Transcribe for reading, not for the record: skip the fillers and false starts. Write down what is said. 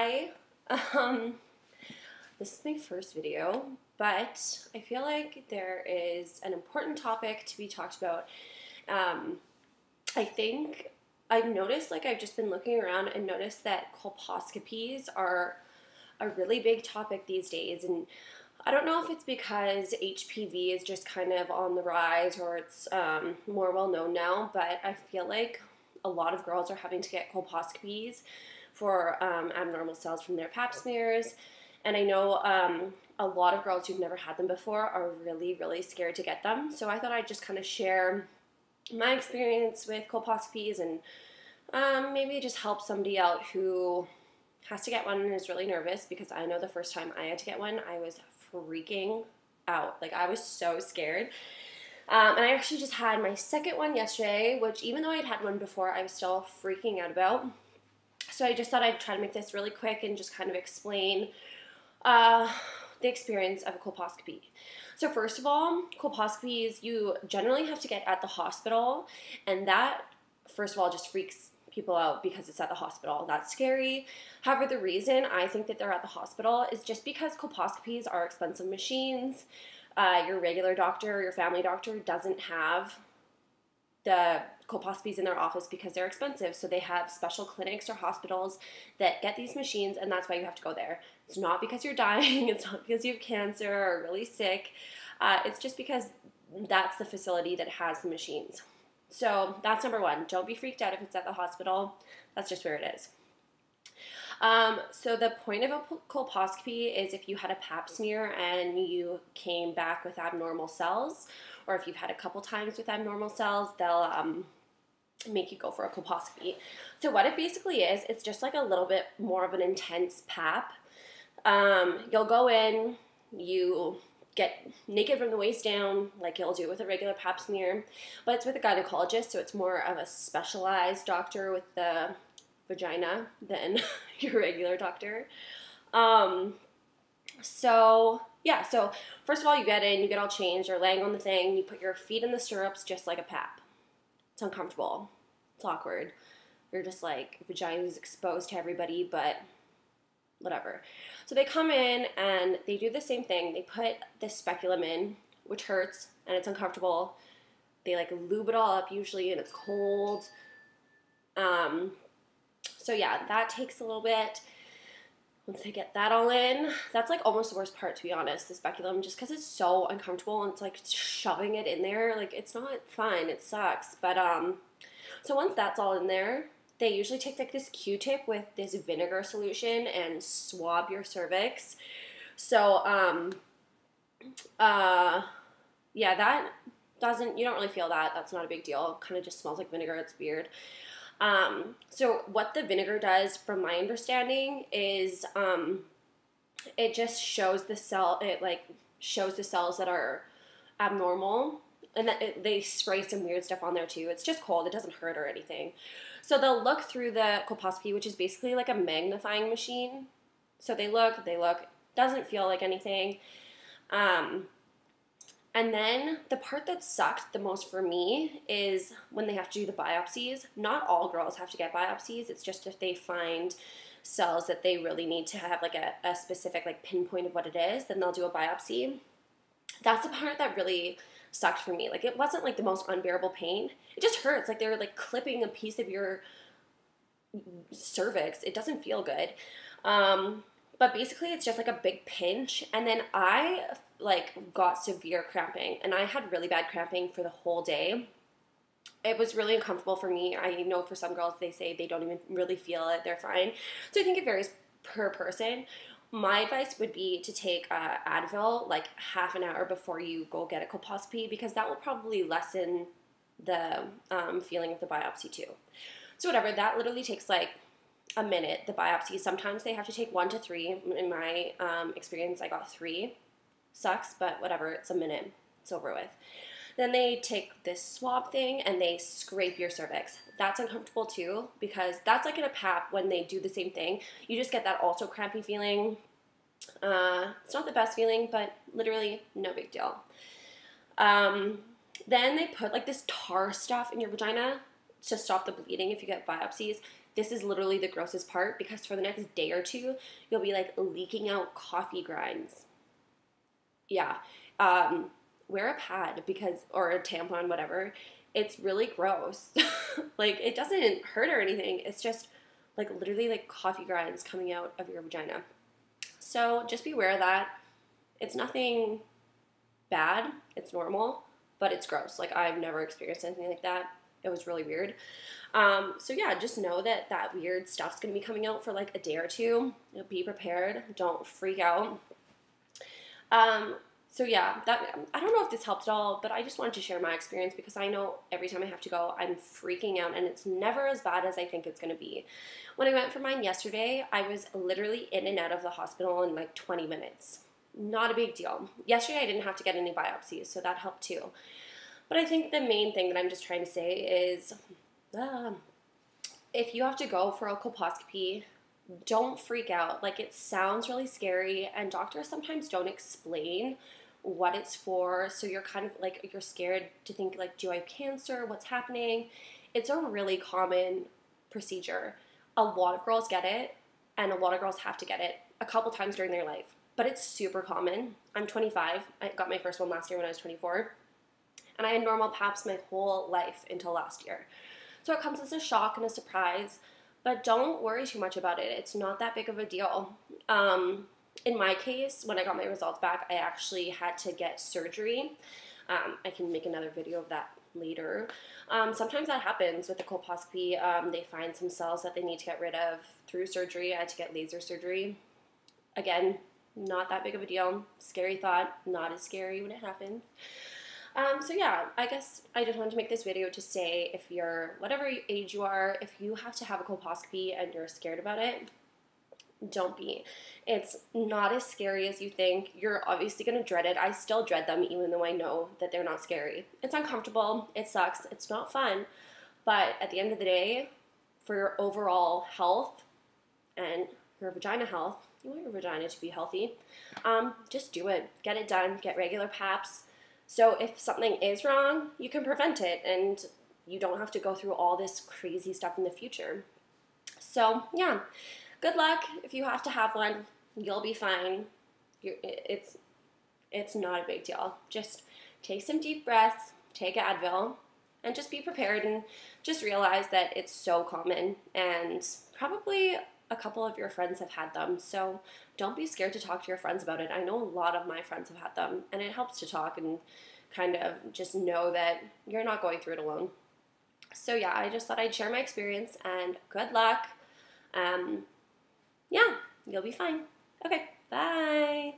Hi, this is my first video, but I feel like there is an important topic to be talked about. I think I've noticed, I've just been looking around and noticed that colposcopies are a really big topic these days, and I don't know if it's because HPV is just kind of on the rise or it's more well known now, but I feel like a lot of girls are having to get colposcopies for abnormal cells from their pap smears. And I know a lot of girls who've never had them before are really, really scared to get them. So I thought I'd just kind of share my experience with colposcopies and maybe just help somebody out who has to get one and is really nervous, because I know the first time I had to get one, I was freaking out. I was so scared. And I actually just had my second one yesterday, which even though I'd had one before, I was still freaking out about. So I just thought I'd try to make this really quick and just kind of explain the experience of a colposcopy. So first of all, colposcopies you generally have to get at the hospital, and that, first of all, just freaks people out because it's at the hospital. That's scary. However, the reason I think that they're at the hospital is just because colposcopies are expensive machines. Your regular doctor, your family doctor doesn't have the colposcopies in their office because they're expensive. So they have special clinics or hospitals that get these machines, and that's why you have to go there. It's not because you're dying. It's not because you have cancer or really sick. It's just because that's the facility that has the machines. So that's number one. Don't be freaked out if it's at the hospital. That's just where it is. So the point of a colposcopy is if you had a pap smear and you came back with abnormal cells, or if you've had a couple times with abnormal cells, they'll make you go for a colposcopy. So what it basically is, it's just like a little bit more of an intense pap. You'll go in, you get naked from the waist down, like you'll do with a regular pap smear, but it's with a gynecologist, so it's more of a specialized doctor with the vagina than your regular doctor. So first of all, you get in, you get all changed, you're laying on the thing, you put your feet in the stirrups just like a pap. It's uncomfortable. It's awkward. You're just like, vagina is exposed to everybody, but whatever. So they come in and they do the same thing. They put the speculum in, which hurts and it's uncomfortable. They lube it all up usually, and it's cold. So yeah, that takes a little bit. Once they get that all in, that's almost the worst part, to be honest, the speculum, just because it's so uncomfortable and it's shoving it in there. It's not fun. It sucks. But so once that's all in there, they usually take this Q-tip with this vinegar solution and swab your cervix. So yeah, that you don't really feel that. That's not a big deal. It kind of just smells like vinegar. It's weird. So what the vinegar does, from my understanding, is it just shows the cell. It shows the cells that are abnormal, and they spray some weird stuff on there too. It's just cold. It doesn't hurt or anything. So they'll look through the colposcopy, which is basically like a magnifying machine. So they look. Doesn't feel like anything. And then the part that sucked the most for me is when they have to do the biopsies. Not all girls have to get biopsies. It's just if they find cells that they really need to have a specific pinpoint of what it is, then they'll do a biopsy. That's the part that really sucked for me. It wasn't the most unbearable pain. It just hurts. They were clipping a piece of your cervix. It doesn't feel good. But basically it's just a big pinch, and then I got severe cramping, and I had really bad cramping for the whole day. It was really uncomfortable for me. I know for some girls, they say they don't even really feel it. They're fine. So I think it varies per person. My advice would be to take Advil half an hour before you go get a colposcopy, because that will probably lessen the feeling of the biopsy too. So whatever, that literally takes a minute, the biopsy. Sometimes they have to take 1 to 3. In my experience, I got 3. Sucks, but whatever, it's a minute. It's over with. Then they take this swab thing and they scrape your cervix. That's uncomfortable too, because that's in a pap when they do the same thing. You just get that also crampy feeling. It's not the best feeling, but literally no big deal. Then they put this tar stuff in your vagina to stop the bleeding if you get biopsies. this is literally the grossest part, because for the next day or two, you'll be like leaking out coffee grinds. Yeah. Wear a pad or a tampon, whatever. It's really gross. Like, it doesn't hurt or anything. It's just like literally like coffee grinds coming out of your vagina. So just be aware of that. It's nothing bad. It's normal, but it's gross. Like, I've never experienced anything like that. It was really weird. So yeah, just know that that weird stuff's going to be coming out for like a day or two. Be prepared. Don't freak out. So yeah, I don't know if this helped at all, but I just wanted to share my experience, because I know every time I have to go, I'm freaking out, and it's never as bad as I think it's going to be. When I went for mine yesterday, I was literally in and out of the hospital in like 20 minutes. Not a big deal. Yesterday, I didn't have to get any biopsies, so that helped too. But I think the main thing that I'm just trying to say is, if you have to go for a colposcopy, don't freak out. Like, it sounds really scary, and doctors sometimes don't explain what it's for, so you're kind of like, you're scared to think like, do I have cancer? What's happening? It's a really common procedure. A lot of girls get it, and a lot of girls have to get it a couple times during their life, but it's super common. I'm 25. I got my first one last year when I was 24, and I had normal paps my whole life until last year. So it comes as a shock and a surprise, but don't worry too much about it. It's not that big of a deal. In my case, when I got my results back, I actually had to get surgery. I can make another video of that later. Sometimes that happens with the colposcopy. They find some cells that they need to get rid of through surgery. I had to get laser surgery. Again, not that big of a deal. Scary thought, not as scary when it happens. So yeah, I guess I just wanted to make this video to say, if you're, whatever age you are, if you have to have a colposcopy and you're scared about it, don't be. It's not as scary as you think. You're obviously going to dread it. I still dread them, even though I know that they're not scary. It's uncomfortable. It sucks. It's not fun. But at the end of the day, for your overall health and your vagina health, you want your vagina to be healthy, just do it. Get it done. Get regular paps. So if something is wrong, you can prevent it, and you don't have to go through all this crazy stuff in the future. So yeah, good luck. If you have to have one, you'll be fine. It's not a big deal. Just take some deep breaths, take Advil, and just be prepared, and just realize that it's so common, and probably a couple of your friends have had them. So don't be scared to talk to your friends about it. I know a lot of my friends have had them, and it helps to talk and kind of just know that you're not going through it alone. So yeah, I just thought I'd share my experience, and good luck. Yeah, you'll be fine. Okay, bye.